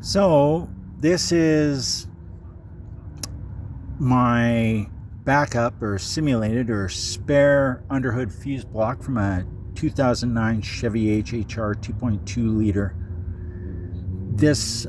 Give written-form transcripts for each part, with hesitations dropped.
So this is my backup or simulated or spare underhood fuse block from a 2009 Chevy HHR 2.2 liter. This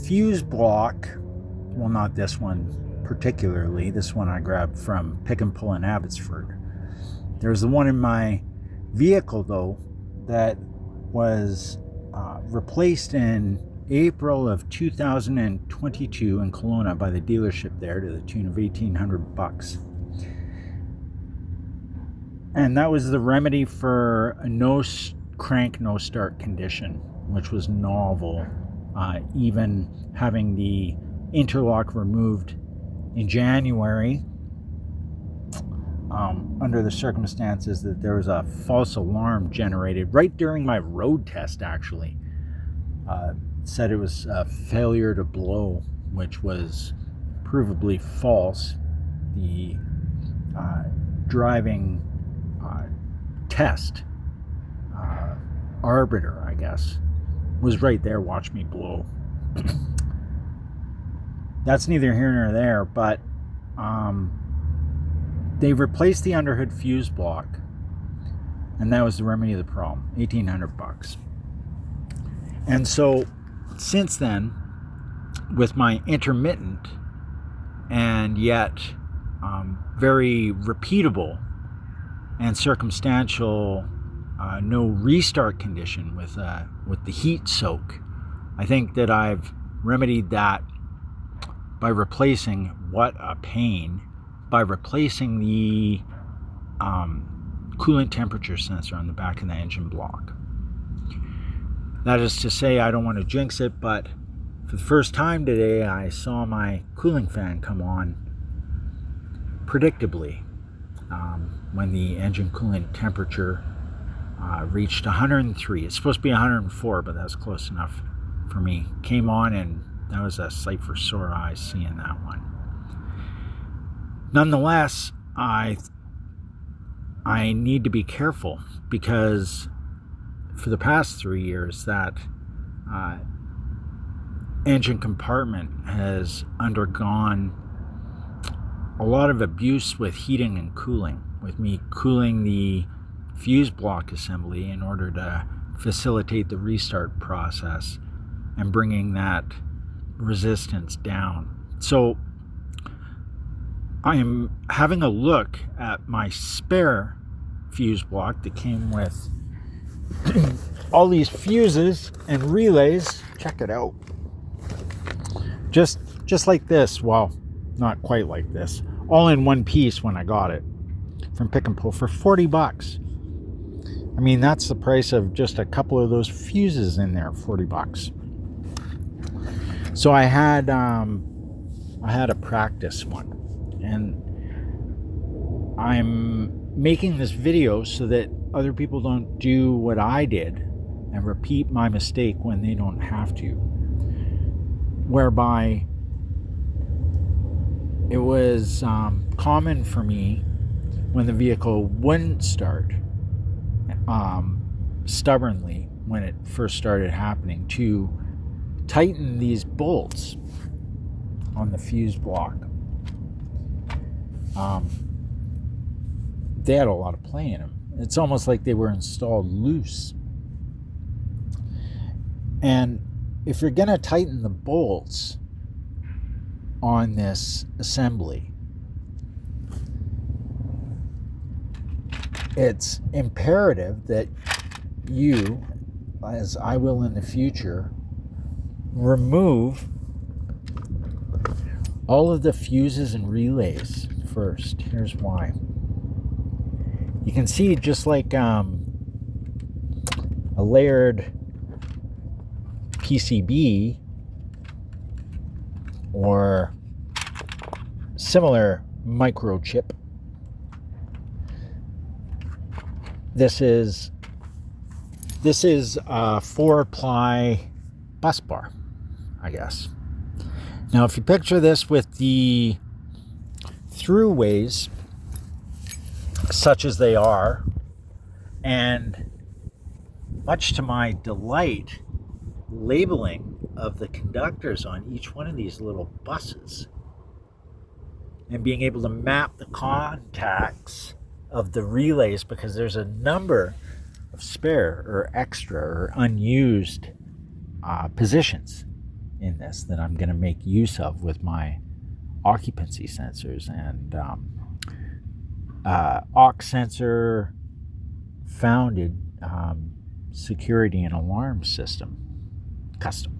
fuse block, well, not this one particularly, this one I grabbed from Pick and Pull in Abbotsford. There's the one in my vehicle though that was replaced in April of 2022 in Kelowna by the dealership there to the tune of $1,800. And that was the remedy for a no crank, no start condition, which was novel. Even having the interlock removed in January, under the circumstances that there was a false alarm generated right during my road test, actually. Said it was a failure to blow, which was provably false. The driving test arbiter, I guess, was right there, watch me blow. That's neither here nor there, but they replaced the underhood fuse block, and that was the remedy of the problem, $1,800. And so since then, with my intermittent and yet very repeatable and circumstantial no restart condition with the heat soak, I think that I've remedied that by replacing, what a pain, by replacing the coolant temperature sensor on the back of the engine block. That is to say, I don't want to jinx it, but for the first time today, I saw my cooling fan come on predictably when the engine coolant temperature reached 103. It's supposed to be 104, but that's close enough for me. Came on, and that was a sight for sore eyes seeing that one. Nonetheless, I need to be careful because for the past 3 years, that engine compartment has undergone a lot of abuse with heating and cooling, with me cooling the fuse block assembly in order to facilitate the restart process and bringing that resistance down. So I am having a look at my spare fuse block that came with all these fuses and relays. Check it out. Just like this. Well, not quite like this. All in one piece when I got it from Pick and Pull for $40. I mean, that's the price of just a couple of those fuses in there, $40. So I had a practice one, and I'm making this video so that other people don't do what I did and repeat my mistake when they don't have to, whereby it was common for me when the vehicle wouldn't start stubbornly when it first started happening to tighten these bolts on the fuse block. They had a lot of play in them. It's almost like they were installed loose. And if you're going to tighten the bolts on this assembly, it's imperative that you, as I will in the future, remove all of the fuses and relays first. Here's why. You can see, just like a layered PCB or similar microchip, this is a 4-ply bus bar, I guess. Now, if you picture this with the throughways such as they are, and much to my delight, labeling of the conductors on each one of these little buses and being able to map the contacts of the relays, because there's a number of spare or extra or unused positions in this that I'm going to make use of with my occupancy sensors and aux sensor founded security and alarm system custom,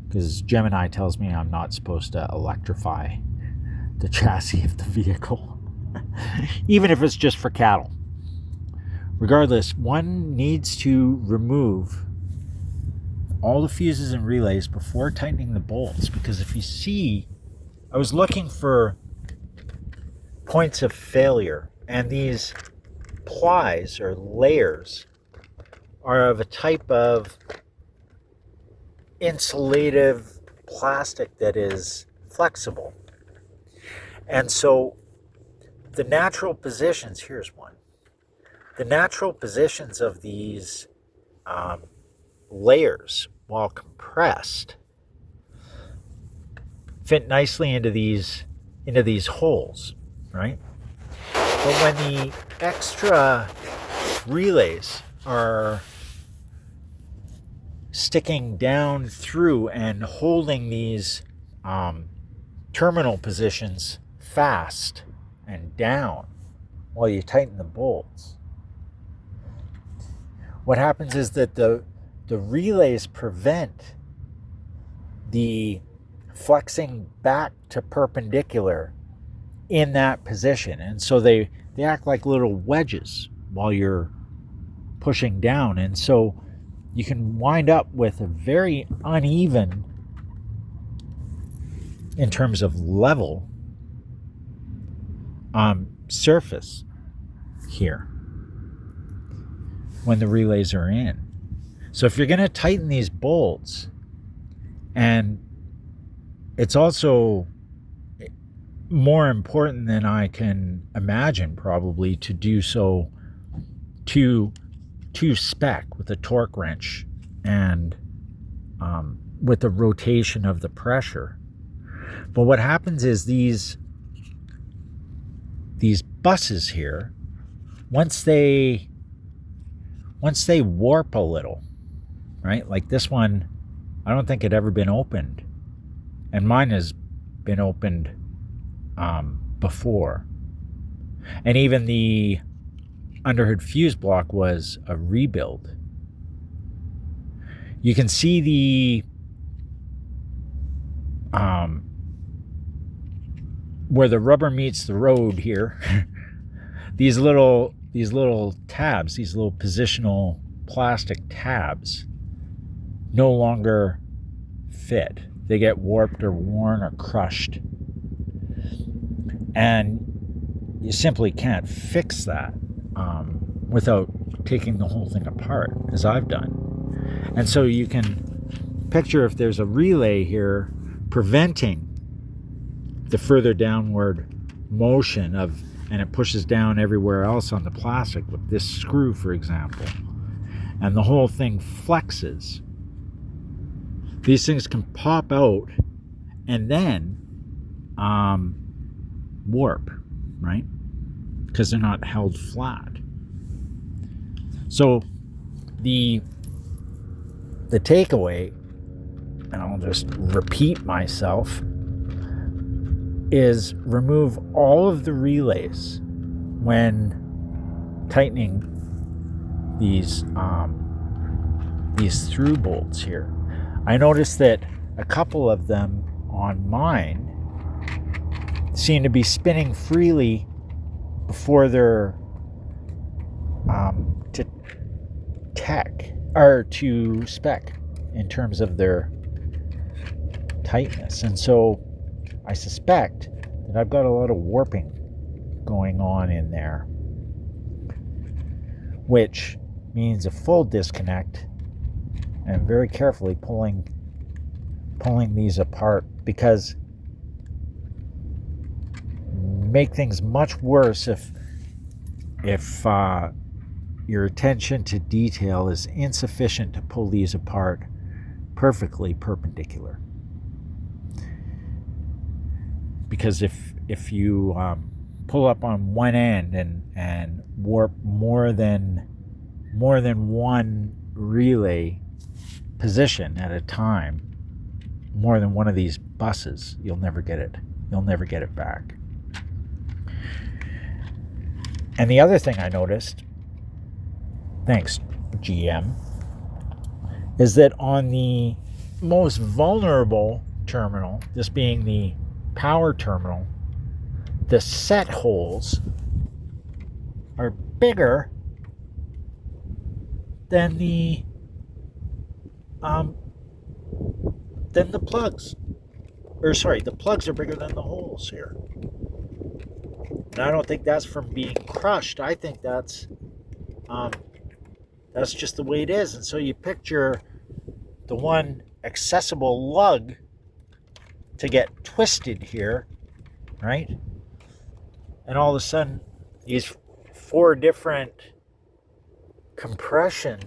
because Gemini tells me I'm not supposed to electrify the chassis of the vehicle even if it's just for cattle. Regardless, one needs to remove all the fuses and relays before tightening the bolts, because if you see, I was looking for points of failure, and these plies or layers are of a type of insulative plastic that is flexible. And so the natural positions, here's one, the natural positions of these layers, while compressed, fit nicely into these holes, right? But when the extra relays are sticking down through and holding these terminal positions fast and down while you tighten the bolts, what happens is that the relays prevent the flexing back to perpendicular in that position, and so they act like little wedges while you're pushing down, and so you can wind up with a very uneven, in terms of level, surface here when the relays are in. So if you're going to tighten these bolts, and it's also more important than I can imagine probably to do so to spec with a torque wrench and with the rotation of the pressure. But what happens is these buses here, once they warp a little, right? Like this one, I don't think it ever been opened, and mine has been opened before. And even the underhood fuse block was a rebuild. You can see the where the rubber meets the road here. these little tabs, these little positional plastic tabs, no longer fit. They get warped or worn or crushed, and you simply can't fix that without taking the whole thing apart, as I've done. And so you can picture if there's a relay here preventing the further downward motion of, and it pushes down everywhere else on the plastic with this screw, for example, and the whole thing flexes. These things can pop out and then warp, right? Because they're not held flat. So the takeaway, and I'll just repeat myself, is remove all of the relays when tightening these through bolts here. I noticed that a couple of them on mine seem to be spinning freely before they're to tech or to spec in terms of their tightness. And so I suspect that I've got a lot of warping going on in there, which means a full disconnect, and very carefully pulling these apart, because make things much worse if your attention to detail is insufficient to pull these apart perfectly perpendicular. Because if you pull up on one end and warp more than one relay position at a time, more than one of these buses, you'll never get it. You'll never get it back. And the other thing I noticed, thanks GM, is that on the most vulnerable terminal, this being the power terminal, the set holes are bigger than the plugs. Or sorry, the plugs are bigger than the holes here. And I don't think that's from being crushed. I think that's just the way it is. And so you picture the one accessible lug to get twisted here, right? And all of a sudden, these 4 different compression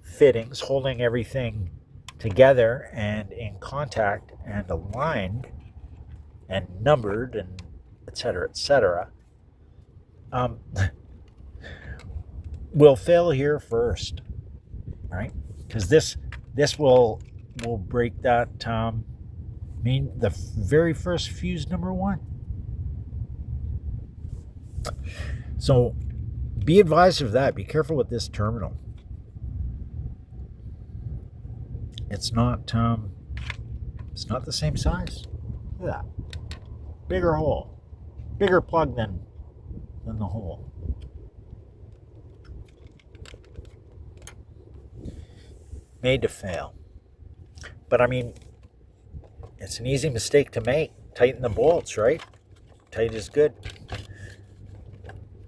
fittings holding everything together and in contact and aligned and numbered and etc. Will fail here first, right? Because this will break that the very first fuse number 1. So be advised of that. Be careful with this terminal. It's not the same size. Look at that. Bigger hole. Bigger plug than the hole. Made to fail. But I mean, it's an easy mistake to make. Tighten the bolts, right? Tight is good.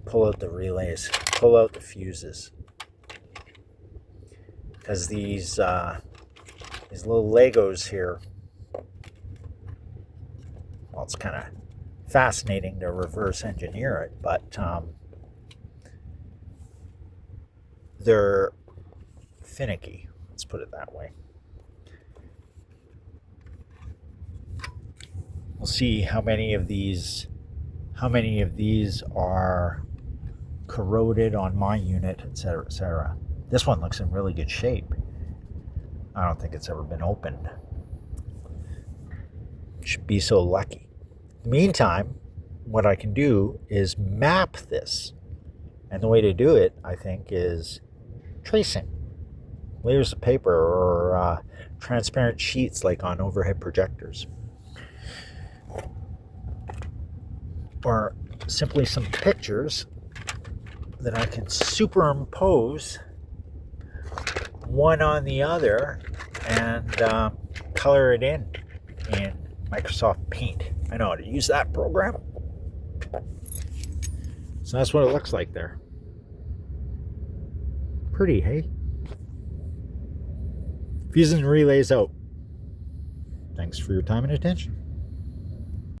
Pull out the relays. Pull out the fuses. Because these little Legos here, well, it's kind of fascinating to reverse engineer it, but they're finicky. Let's put it that way. We'll see how many of these are corroded on my unit, etc. This one looks in really good shape. I don't think it's ever been opened. Should be so lucky. Meantime, what I can do is map this. And the way to do it, I think, is tracing. Layers of paper or transparent sheets like on overhead projectors. Or simply some pictures that I can superimpose one on the other and color it in Microsoft Paint. I know how to use that program. So that's what it looks like there. Pretty, hey? Fuses and relays out. Thanks for your time and attention.